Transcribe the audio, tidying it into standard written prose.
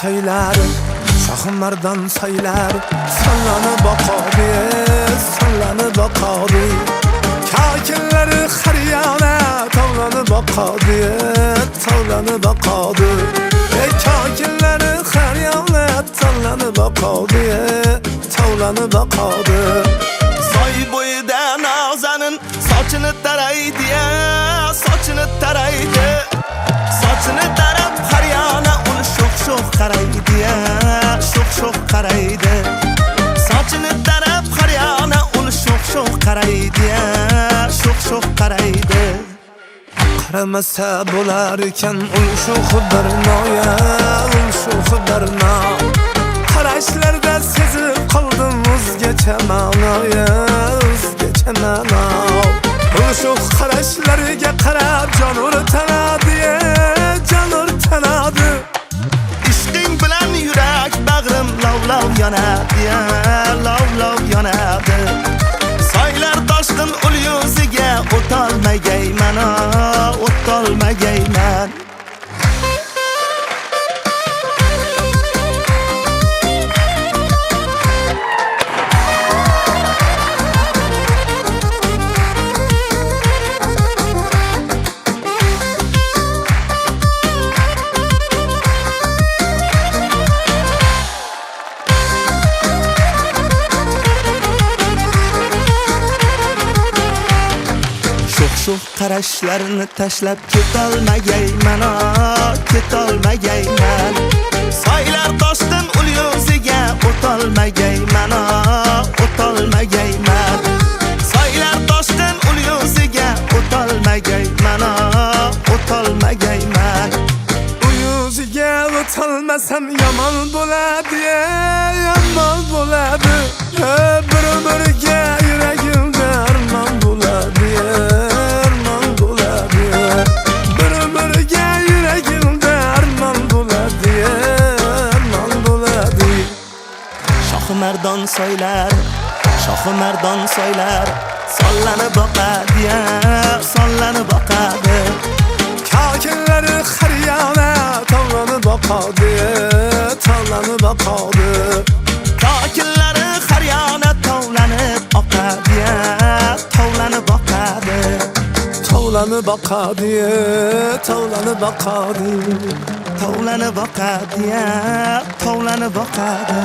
söyler, Şahmardan söyler, sallanıp bakadı, sallanıp bakadı. Kakilleri xariyana, tavlanıp bakadı, tavlanıp bakadı. Kakilleri xariyana, tavlanıp bakadı, tavlanıp bakadı. Soy boyida Navzanin sochini taraydi, sochini taraydi. Sochini tarab qariyona uni sho'x-sho'x qaraydi, sho'x-sho'x qaraydi. Sochini tarab qariyona uni sho'x-sho'x qaraydi, sho'x-sho'x qaraydi. Qaramasa bo'lar ekan ul sho'x birnoya, ul sho'x birno. Qarashlarda sezib qoldim o'zgacha ma'noya, o'zgacha ma'no. Ul sho'x qarashlariga qarab jonur tanadi, jonur tanadi. Ishqing bilan yurak bag'rim lov-lov yonadi, lov-lov yonadi. Soylar toshqin ul yuziga o'tolmagayman, o'tolmagayman. Sho'x qarashlarini tashlab ketolmagayman, ketolmagayman. Soylar toshqin ul yuziga o'tolmagayman, o'tolmagayman. Soylar toshqin ul yuziga o'tolmagayman, o'tolmagayman. U yuziga o'tolmasam yomon bo'ladi, yomon bo'ladi. Bir-biriga yuragimda armon bo'ladi, armon bo'ladi. Bir-biriga yuragimda armon bo'ladi, armon bo'ladi. Shohimardon soylar, shohimardon soylar sollanib boqadi, sollanib boqadi. Kakillari xariyona, tavlanib boqadi, tavlanib boqadi. Kakillari xariyona tovlanib oqadi, tovlanib boqadi. Tavlanib boqadi, tavlanib boqadi. Tovlanib boqadi, tovlanib boqadi.